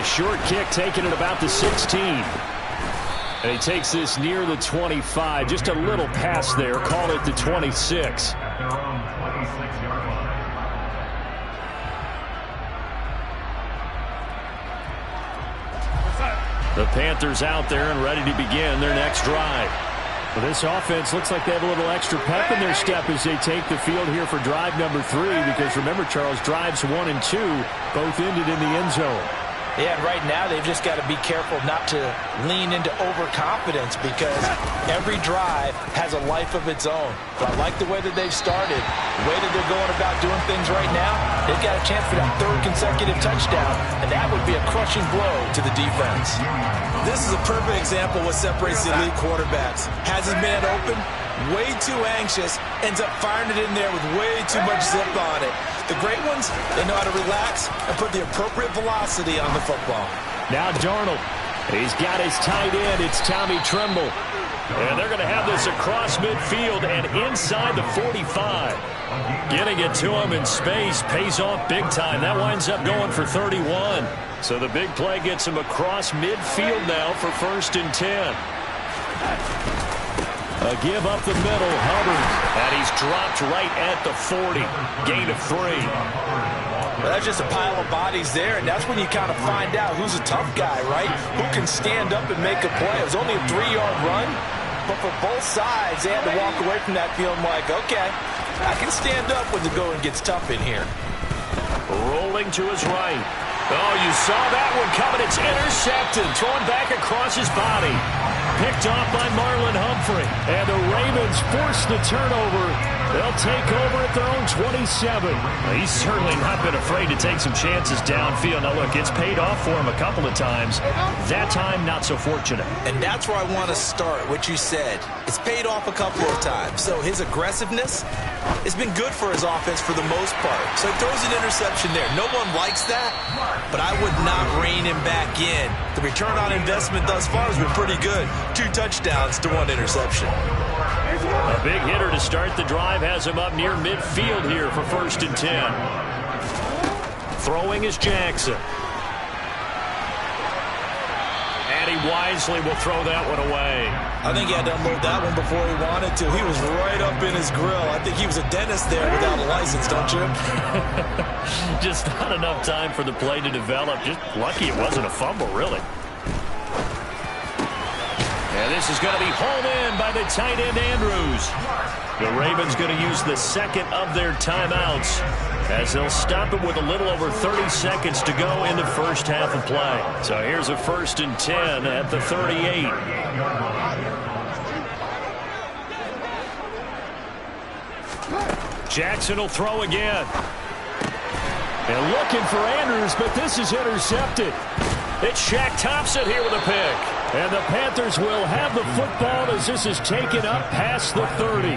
short kick taken at about the 16. And he takes this near the 25. Just a little pass there. Call it the 26. The Panthers out there and ready to begin their next drive. Well, this offense looks like they have a little extra pep in their step as they take the field here for drive number 3. Because remember, Charles, drives 1 and 2 both ended in the end zone. Yeah, and right now they've just got to be careful not to lean into overconfidence because every drive has a life of its own. But I like the way that they've started, the way that they're going about doing things right now. They've got a chance for that 3rd consecutive touchdown, and that would be a crushing blow to the defense. This is a perfect example of what separates the elite quarterbacks. Has his man open, way too anxious, ends up firing it in there with way too much zip on it. The great ones, they know how to relax and put the appropriate velocity on the football. Now Darnold. He's got his tight end. It's Tommy Tremble. And they're going to have this across midfield and inside the 45. Getting it to him in space pays off big time. That winds up going for 31. So the big play gets him across midfield now for 1st and 10. A give up the middle, Hubbard, and he's dropped right at the 40. Gain of 3. Well, that's just a pile of bodies there, and that's when you kind of find out who's a tough guy, right? Who can stand up and make a play. It was only a 3-yard run, but for both sides, they had to walk away from that feeling like, okay, I can stand up when the going gets tough in here. Rolling to his right. Oh, you saw that one coming. It's intercepted. Thrown back across his body. Picked off by Marlon Humphrey. And the Ravens force the turnover. They'll take over at their own 27. Well, he's certainly not been afraid to take some chances downfield. Now, look, it's paid off for him a couple of times. That time, not so fortunate. And that's where I want to start, what you said. It's paid off a couple of times. So his aggressiveness has been good for his offense for the most part. So he throws an interception there. No one likes that, but I would not rein him back in. The return on investment thus far has been pretty good. 2 touchdowns to 1 interception. A big hitter to start the drive has him up near midfield here for 1st and 10. Throwing is Jackson. And he wisely will throw that one away. I think he had to unload that one before he wanted to. He was right up in his grill. I think he was a dentist there without a license, don't you? Just not enough time for the play to develop. Just lucky it wasn't a fumble, really. And this is going to be hauled in by the tight end, Andrews. The Ravens going to use the 2nd of their timeouts as they'll stop it with a little over 30 seconds to go in the first half of play. So here's a 1st and 10 at the 38. Jackson will throw again. And looking for Andrews, but this is intercepted. It's Shaq Thompson here with a pick. And the Panthers will have the football as this is taken up past the 30.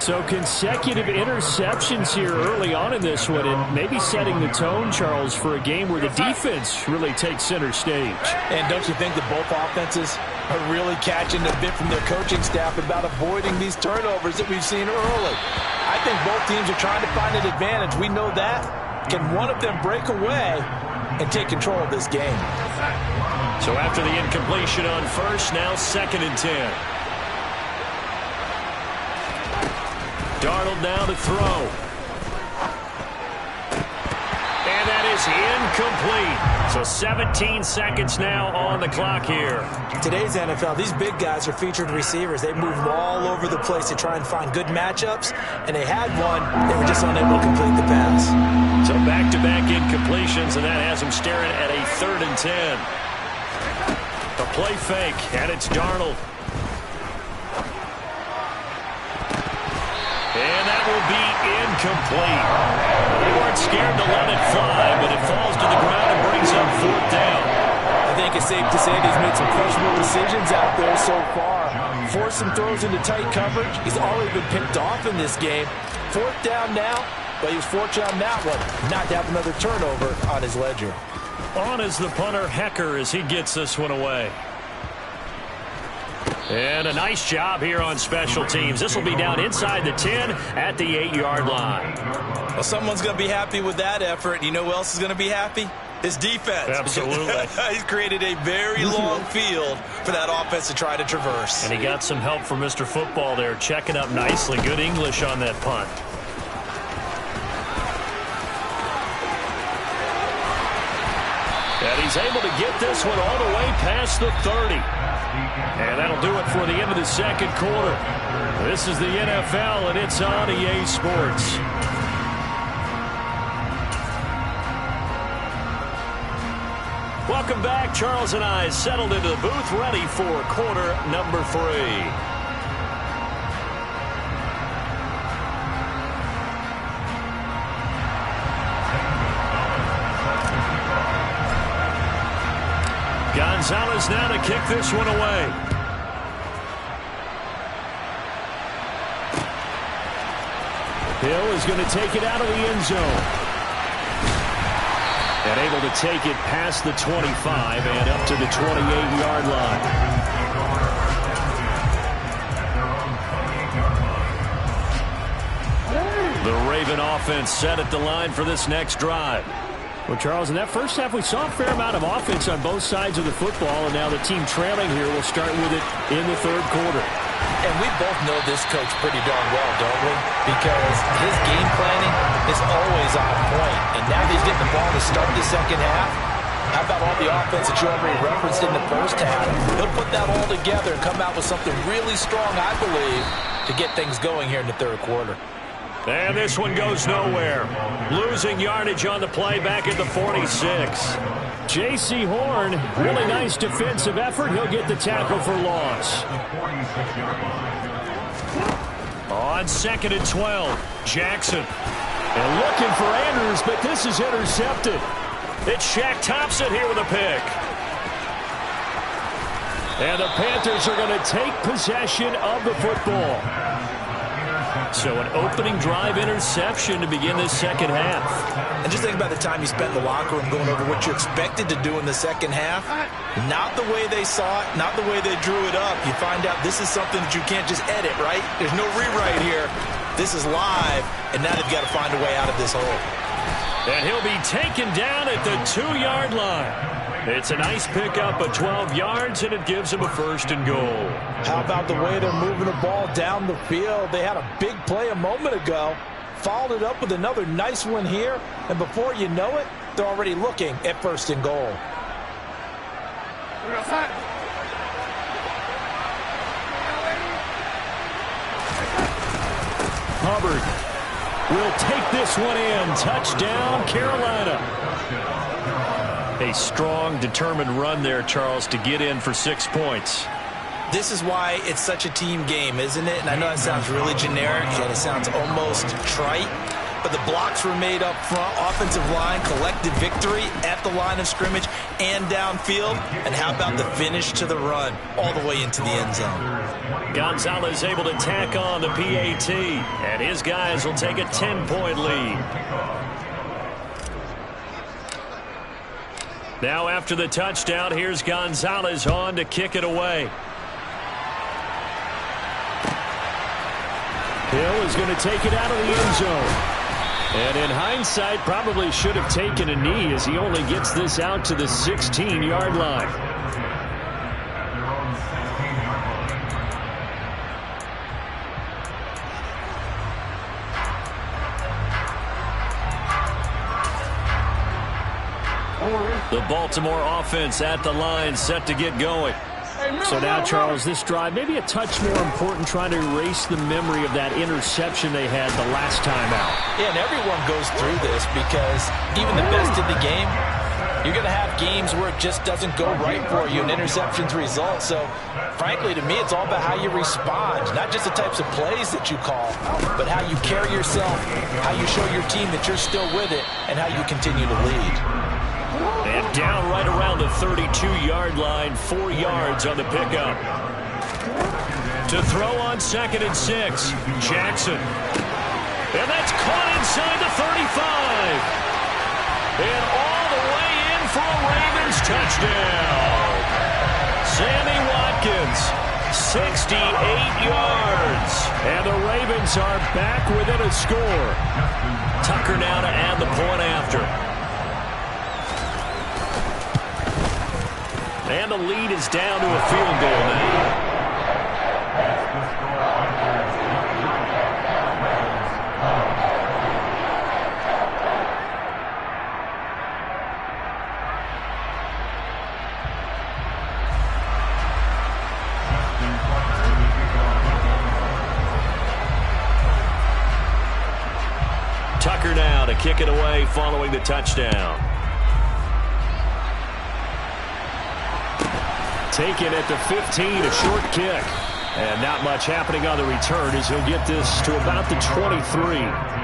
So consecutive interceptions here early on in this one, and maybe setting the tone, Charles, for a game where the defense really takes center stage. And don't you think that both offenses are really catching a bit from their coaching staff about avoiding these turnovers that we've seen early? I think both teams are trying to find an advantage. We know that. Can one of them break away and take control of this game? So after the incompletion on 1st, now 2nd and 10. Darnold now to throw. And that is incomplete. So 17 seconds now on the clock here. Today's NFL, these big guys are featured receivers. They move all over the place to try and find good matchups, and they had one. They were just unable to complete the pass. So back-to-back incompletions, and that has them staring at a 3rd and 10. The play fake, and it's Darnold. And that will be incomplete. They weren't scared to let it fly, but it falls to the ground and brings up 4th down. I think it's safe to say that he's made some questionable decisions out there so far. Forced some throws into tight coverage. He's already been picked off in this game. 4th down now, but he was fortunate on that one not to have another turnover on his ledger. On is the punter, Hecker, as he gets this one away. And a nice job here on special teams. This will be down inside the 10 at the 8-yard line. Well, someone's going to be happy with that effort. You know who else is going to be happy? His defense. Absolutely. He's created a very long field for that offense to try to traverse. And he got some help from Mr. Football there, checking up nicely. Good English on that punt. And he's able to get this one all the way past the 30. And that'll do it for the end of the second quarter. This is the NFL, and it's on EA Sports. Welcome back. Charles and I settled into the booth, ready for quarter number 3. Gonzalez now to kick this one away. Hill is going to take it out of the end zone. And able to take it past the 25 and up to the 28-yard line. The Raven offense set at the line for this next drive. Well, Charles, in that first half, we saw a fair amount of offense on both sides of the football, and now the team trailing here will start with it in the third quarter. And we both know this coach pretty darn well, don't we? Because his game planning is always on point. And now he's getting the ball to start the second half. How about all the offense that you already referenced in the first half? He'll put that all together and come out with something really strong, I believe, to get things going here in the third quarter. And this one goes nowhere. Losing yardage on the play back at the 46. J.C. Horn, really nice defensive effort. He'll get the tackle for loss. On 2nd and 12, Jackson. And looking for Andrews, but this is intercepted. It's Shaq Thompson here with a pick. And the Panthers are going to take possession of the football. So an opening drive interception to begin this second half. And just think about the time you spent in the locker room going over what you expected to do in the second half. Not the way they saw it, not the way they drew it up. You find out this is something that you can't just edit, right? There's no rewrite here. This is live, and now they've got to find a way out of this hole. And he'll be taken down at the 2-yard line. It's a nice pickup of 12 yards, and it gives him a 1st and goal. How about the way they're moving the ball down the field? They had a big play a moment ago, followed it up with another nice one here, and before you know it, they're already looking at 1st and goal. Hubbard will take this one in. Touchdown, Carolina. A strong, determined run there, Charles, to get in for 6 points. This is why it's such a team game, isn't it? And I know that sounds really generic and it sounds almost trite, but the blocks were made up front. Offensive line collected victory at the line of scrimmage and downfield. And how about the finish to the run all the way into the end zone? Gonzalez able to tack on the PAT, and his guys will take a 10-point lead. Now after the touchdown, here's Gonzalez on to kick it away. Hill is going to take it out of the end zone. And in hindsight, probably should have taken a knee as he only gets this out to the 16-yard line. The Baltimore offense at the line, set to get going. So now, Charles, this drive maybe a touch more important, trying to erase the memory of that interception they had the last time out. Yeah, and everyone goes through this because even the best in the game, you're going to have games where it just doesn't go right for you and interceptions result. So, frankly, to me, it's all about how you respond, not just the types of plays that you call, but how you carry yourself, how you show your team that you're still with it, and how you continue to lead. And down right around the 32-yard line, 4 yards on the pickup. To throw on 2nd and 6, Jackson. And that's caught inside the 35. And all the way in for a Ravens touchdown. Sammy Watkins, 68 yards. And the Ravens are back within a score. Tucker now to add the point after. And the lead is down to a field goal now. Tucker now to kick it away following the touchdown. Taken at the 15, a short kick. And not much happening on the return as he'll get this to about the 23.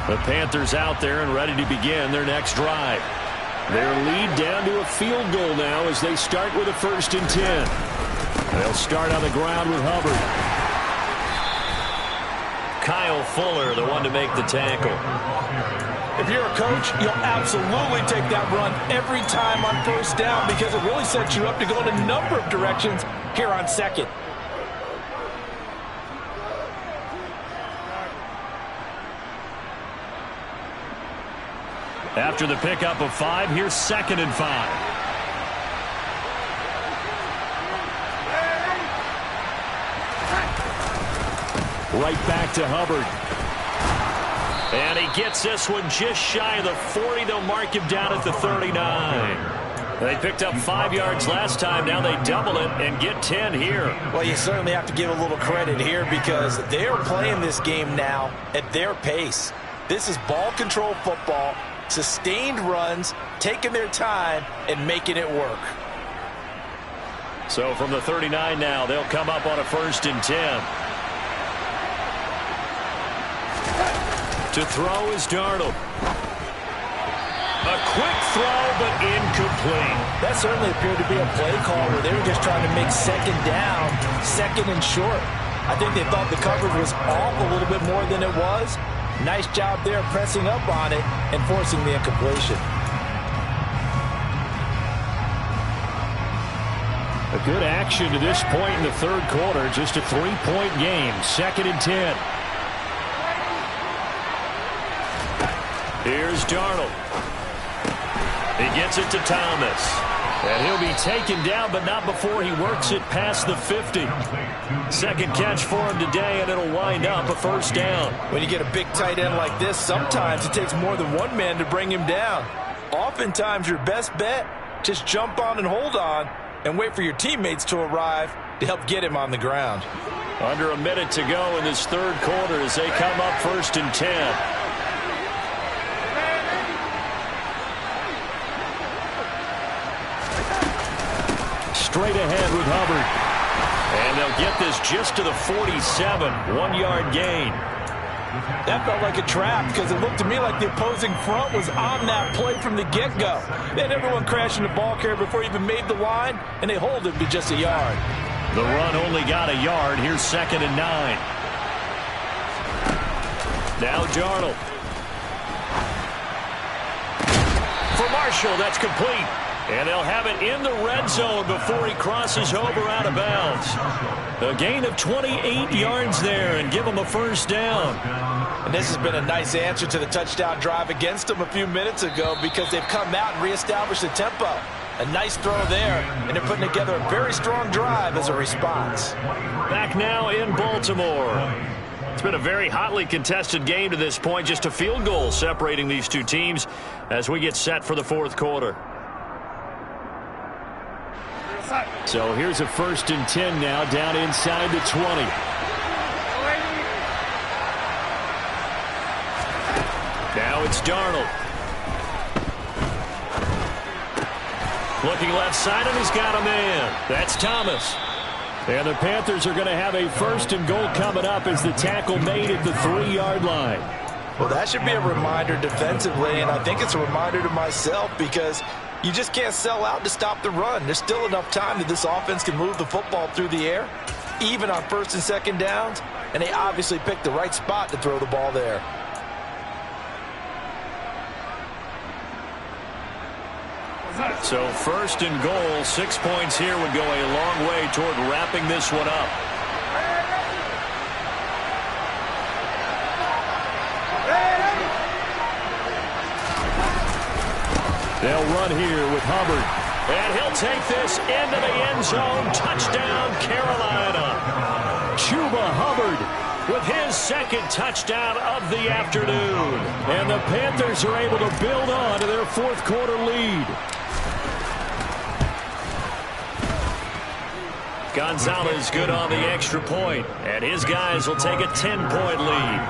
The Panthers out there and ready to begin their next drive. Their lead down to a field goal now as they start with a 1st and 10. They'll start on the ground with Hubbard. Kyle Fuller, the one to make the tackle. If you're a coach, you'll absolutely take that run every time on 1st down because it really sets you up to go in a number of directions here on 2nd. After the pickup of 5, here's 2nd and 5. Right back to Hubbard. And he gets this one just shy of the 40. They'll mark him down at the 39. They picked up 5 yards last time. Now they double it and get 10 here. Well, you certainly have to give a little credit here because they're playing this game now at their pace. This is ball control football. Sustained runs, taking their time, and making it work. So from the 39 now, they'll come up on a 1st and 10. To throw is Darnold. A quick throw, but incomplete. That certainly appeared to be a play call where they were just trying to make 2nd down, 2nd and short. I think they thought the coverage was off a little bit more than it was. Nice job there pressing up on it and forcing the incompletion. A good action to this point in the 3rd quarter. Just a 3-point game. 2nd and 10. Here's Darnold. He gets it to Thomas. And he'll be taken down, but not before he works it past the 50. 2nd catch for him today, and it'll wind up a 1st down. When you get a big tight end like this, sometimes it takes more than one man to bring him down. Oftentimes, your best bet, just jump on and hold on and wait for your teammates to arrive to help get him on the ground. Under a minute to go in this 3rd quarter as they come up 1st and 10. Straight ahead with Hubbard. And they'll get this just to the 47. 1-yard gain. That felt like a trap because it looked to me like the opposing front was on that play from the get-go. They had everyone crashing the ball carrier before he even made the line, and they hold him to just a yard. The run only got a yard. Here's 2nd and 9. Now Darnold. For Marshall, that's complete. And they'll have it in the red zone before he crosses over out of bounds. A gain of 28 yards there and give him a 1st down. And this has been a nice answer to the touchdown drive against them a few minutes ago because they've come out and reestablished the tempo. A nice throw there, and they're putting together a very strong drive as a response. Back now in Baltimore. It's been a very hotly contested game to this point. Just a field goal separating these two teams as we get set for the 4th quarter. So here's a 1st and 10 now down inside the 20. Now it's Darnold. Looking left side, and he's got a man. That's Thomas. And the Panthers are going to have a 1st and goal coming up as the tackle made at the 3-yard line. Well, that should be a reminder defensively, and I think it's a reminder to myself because you just can't sell out to stop the run. There's still enough time that this offense can move the football through the air, even on 1st and 2nd downs. and they obviously picked the right spot to throw the ball there. So 1st and goal, 6 points here would go a long way toward wrapping this one up. They'll run here with Hubbard. And he'll take this into the end zone. Touchdown, Carolina. Chuba Hubbard with his 2nd touchdown of the afternoon. And the Panthers are able to build on to their 4th quarter lead. Gonzalez good on the extra point, and his guys will take a 10-point lead.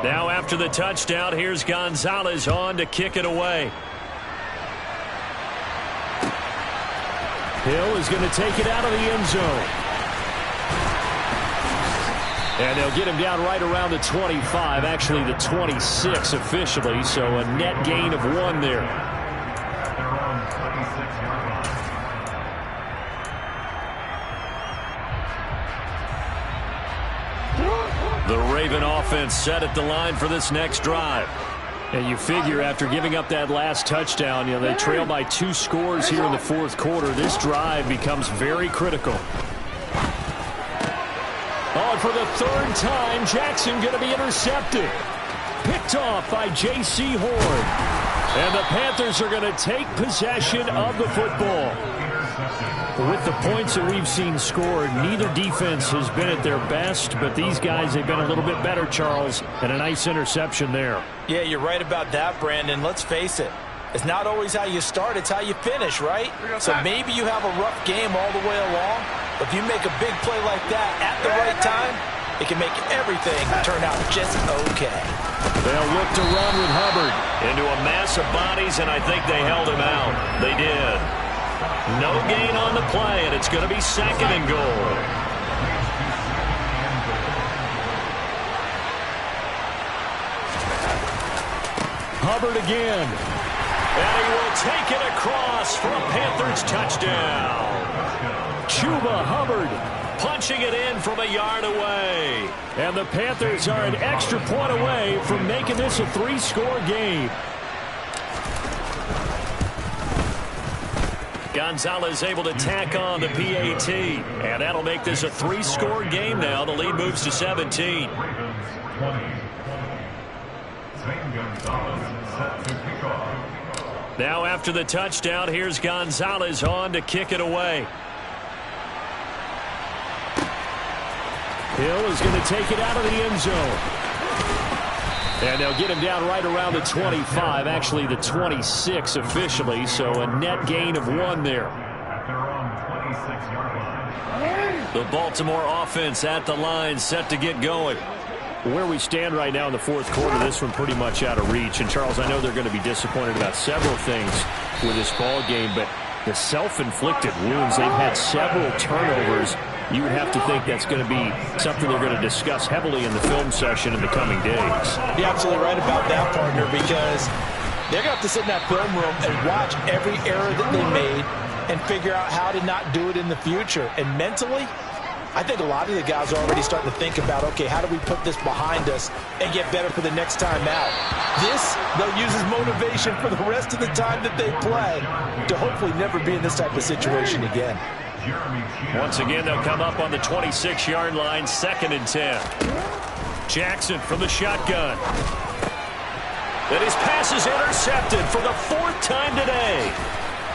Now after the touchdown, here's Gonzalez on to kick it away. Hill is going to take it out of the end zone. And they'll get him down right around the 25, actually the 26 officially, so a net gain of 1 there. The Raven offense set at the line for this next drive. And you figure after giving up that last touchdown, they trail by 2 scores here in the 4th quarter. This drive becomes very critical. Oh, for the 3rd time, Jackson going to be intercepted. Picked off by J.C. Horn. And the Panthers are going to take possession of the football. With the points that we've seen scored, neither defense has been at their best, but these guys have been a little bit better, Charles, and a nice interception there. Yeah, you're right about that, Brandon. Let's face it. It's not always how you start, it's how you finish, right? So maybe you have a rough game all the way along, but if you make a big play like that at the right time, it can make everything turn out just okay. They'll look to run with Hubbard into a mass of bodies, and I think they held him out. They did. No gain on the play, and it's going to be 2nd and goal. Hubbard again. And he will take it across for a Panthers touchdown. Chuba Hubbard punching it in from a yard away. And the Panthers are an extra point away from making this a 3-score game. Gonzalez able to tack on the PAT. And that'll make this a 3-score game now. The lead moves to 17. Now after the touchdown, here's Gonzalez on to kick it away. Hill is going to take it out of the end zone. And they'll get him down right around the 25, actually the 26 officially, so a net gain of 1 there. The Baltimore offense at the line, set to get going. Where we stand right now in the 4th quarter, this one pretty much out of reach. And, Charles, I know they're going to be disappointed about several things with this ball game, but the self-inflicted wounds, they've had several turnovers. You would have to think that's going to be something they're going to discuss heavily in the film session in the coming days. You're absolutely right about that, partner, because they're going to have to sit in that film room and watch every error that they made and figure out how to not do it in the future. And mentally, I think a lot of the guys are already starting to think about, okay, how do we put this behind us and get better for the next time out? This, they'll use as motivation for the rest of the time that they play to hopefully never be in this type of situation again. Once again, they'll come up on the 26-yard line, 2nd and 10. Jackson from the shotgun. And his pass is intercepted for the 4th time today.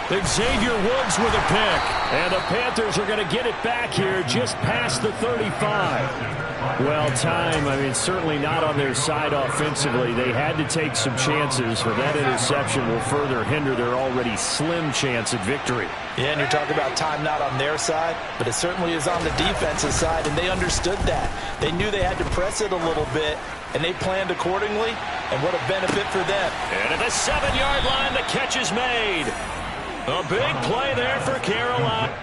Xavier Woods with a pick. And the Panthers are going to get it back here just past the 35. Well, time, I mean, certainly not on their side offensively. They had to take some chances, but that interception will further hinder their already slim chance at victory. Yeah, and you're talking about time not on their side, but it certainly is on the defensive side, and they understood that. They knew they had to press it a little bit, and they planned accordingly, and what a benefit for them. And at the 7-yard line, the catch is made. A big play there for Carolina.